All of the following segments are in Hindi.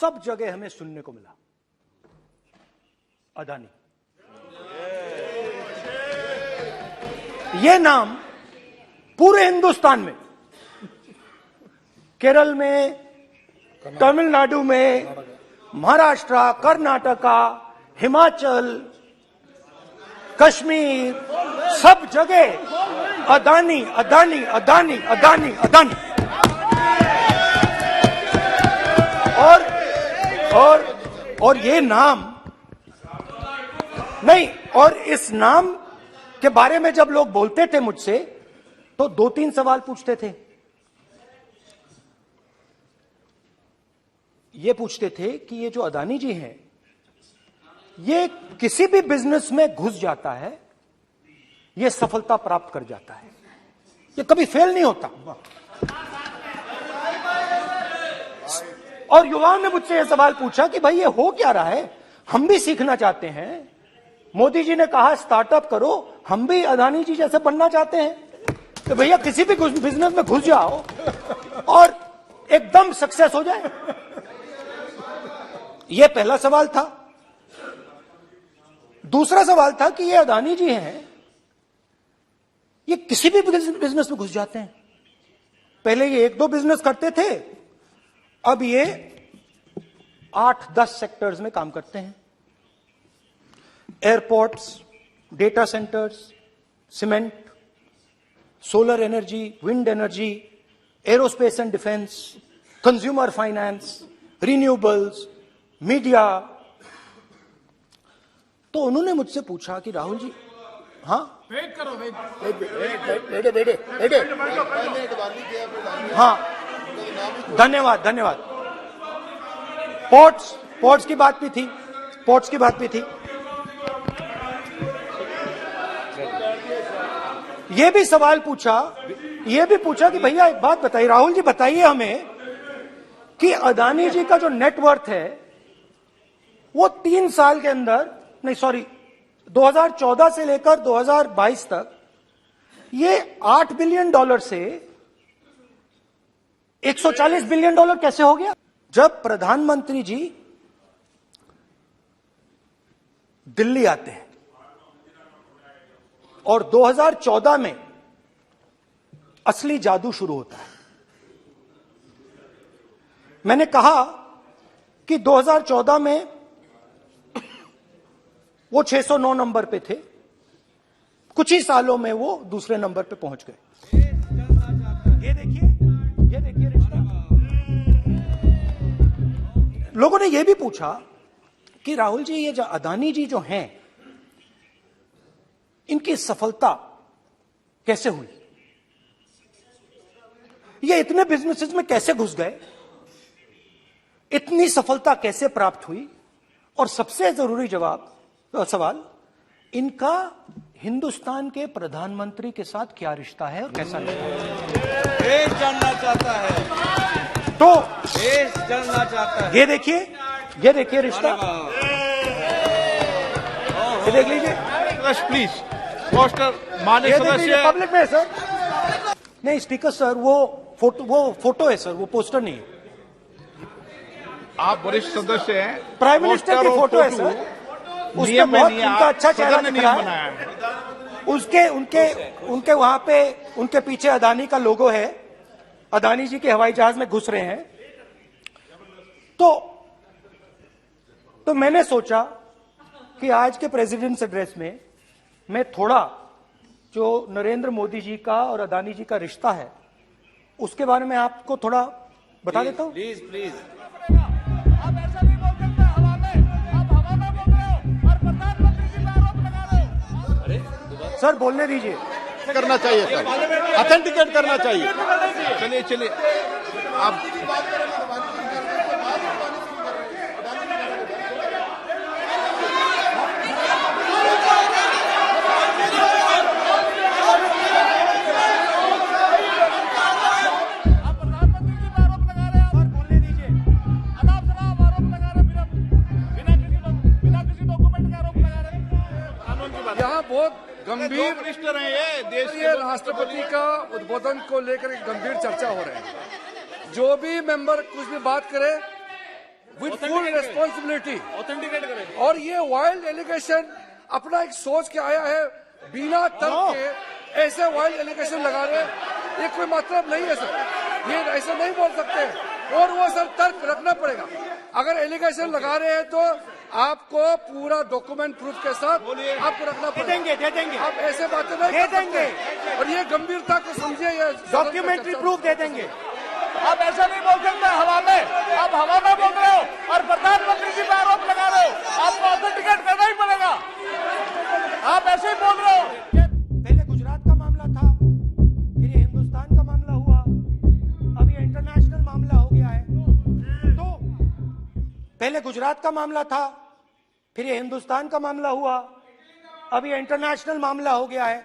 सब जगह हमें सुनने को मिला अदानी। ये नाम पूरे हिंदुस्तान में, केरल में, तमिलनाडु में, महाराष्ट्र, कर्नाटका, हिमाचल, कश्मीर, सब जगह अदानी अदानी अदानी अदानी अदानी। और ये नाम नहीं, और इस नाम के बारे में जब लोग बोलते थे मुझसे तो 2-3 सवाल पूछते थे। ये पूछते थे कि ये जो अदानी जी हैं, ये किसी भी बिजनेस में घुस जाता है, ये सफलता प्राप्त कर जाता है, ये कभी फेल नहीं होता। और युवाओं ने मुझसे यह सवाल पूछा कि भाई ये हो क्या रहा है, हम भी सीखना चाहते हैं। मोदी जी ने कहा स्टार्टअप करो, हम भी अदानी जी जैसे बनना चाहते हैं। तो भैया किसी भी बिजनेस में घुस जाओ और एकदम सक्सेस हो जाए। यह पहला सवाल था। दूसरा सवाल था कि ये अदानी जी हैं, ये किसी भी बिजनेस में घुस जाते हैं। पहले ये 1-2 बिजनेस करते थे, अब ये 8-10 सेक्टर्स में काम करते हैं। Airports, data centres, cement, solar energy, wind energy, aerospace and defence, consumer finance, renewables, media. तो उन्होंने मुझसे पूछा कि राहुल जी, हाँ वेट करो, बेटे हाँ, धन्यवाद। पोर्ट्स की बात भी थी। ये भी सवाल पूछा कि भैया एक बात बताइए, राहुल जी बताइए हमें कि अदानी जी का जो नेटवर्थ है वो 3 साल के अंदर, 2014 से लेकर 2022 तक ये $8 बिलियन से $140 बिलियन कैसे हो गया? जब प्रधानमंत्री जी दिल्ली आते हैं और 2014 में असली जादू शुरू होता है। मैंने कहा कि 2014 में वो 609 नंबर पे थे, कुछ ही सालों में वो दूसरे नंबर पे पहुंच गए। ये देखिए रिश्ता। लोगों ने ये भी पूछा कि राहुल जी, ये जो अदानी जी जो हैं, इनकी सफलता कैसे हुई, ये इतने बिजनेसेस में कैसे घुस गए, इतनी सफलता कैसे प्राप्त हुई, और सबसे जरूरी सवाल, इनका हिंदुस्तान के प्रधानमंत्री के साथ क्या रिश्ता है और कैसा रिश्ता है, देश जानना चाहता है। तो देश जानना चाहता है। ये देखिए रिश्ता, ये देख लीजिए प्लीज पोस्टर माननीय सदस्य पब्लिक में है सर। नहीं स्पीकर सर, वो फोटो है सर, वो पोस्टर नहीं है। आप वरिष्ठ सदस्य हैं, प्राइम मिनिस्टर की फोटो है सर, उसके बहुत उनका अच्छा चेहरा दिख रहा है। उनके वहां पे उनके पीछे अदानी का लोगो है, अदानी जी के हवाई जहाज में घुस रहे हैं। तो मैंने सोचा कि आज के प्रेसिडेंट्स एड्रेस में मैं थोड़ा जो नरेंद्र मोदी जी का और अदानी जी का रिश्ता है उसके बारे में आपको थोड़ा बता देता हूं। प्लीज आप ऐसा नहीं बोल सकते, हवा में आप हवा में बोल रहे हो और प्रधानमंत्री जी पर आरोप लगा रहे हो। सर बोलने दीजिए। करना चाहिए सर, ऑथेंटिकेट करना चाहिए। चलिए आप बहुत गंभीर मिनिस्टर हैं ये देश ये राष्ट्रपति का उद्बोधन को लेकर एक गंभीर चर्चा हो रही है। जो भी मेंबर कुछ भी बात करे विद रिस्पॉन्सिबिलिटी। ऑथेंटिकेट करें। और ये वाइल्ड एलिगेशन अपना एक सोच के आया है, बिना तर्क के ऐसे वाइल्ड एलिगेशन लगा रहे, ये कोई मतलब नहीं है सर, ये ऐसे नहीं बोल सकते। और वो सर तर्क रखना पड़ेगा। अगर एलिगेशन लगा रहे हैं तो आपको पूरा डॉक्यूमेंट प्रूफ के साथ आपको रखना पड़ेगा। दे देंगे आप ऐसे बातें नहीं दे कर सकते। देंगे। और ये गंभीरता को समझिए, ये डॉक्यूमेंट्री प्रूफ दे देंगे। आप ऐसा नहीं बोल सकते हवा में, आप हवा में बोल रहे हो और प्रधानमंत्री जी पर आरोप लगा रहे हो, आपको ऑथेंटिकेट करना ही पड़ेगा। आप ऐसे ही बोल रहे हो। पहले गुजरात का मामला था, फिर ये हिंदुस्तान का मामला हुआ, अब ये इंटरनेशनल मामला हो गया है। तो पहले गुजरात का मामला था, फिर ये हिंदुस्तान का मामला हुआ, अब ये इंटरनेशनल मामला हो गया है।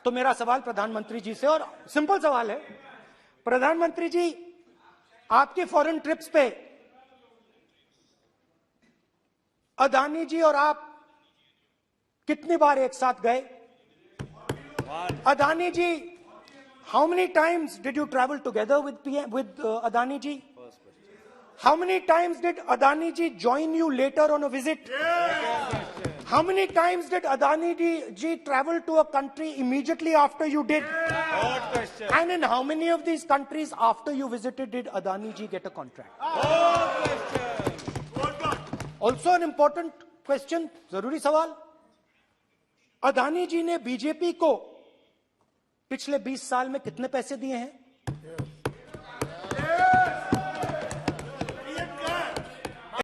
तो मेरा सवाल प्रधानमंत्री जी से, और सिंपल सवाल है, प्रधानमंत्री जी आपकी फॉरेन ट्रिप्स पे अदानी जी और आप कितनी बार एक साथ गए? Adani ji, how many times did you travel together with Adani ji? How many times did Adani ji join you later on a visit? How many times did Adani ji travel to a country immediately after you did? And in how many of these countries after you visited did Adani ji get a contract? Also an important question, जरूरी सवाल, अदानी जी ने बीजेपी को पिछले 20 साल में कितने पैसे दिए हैं?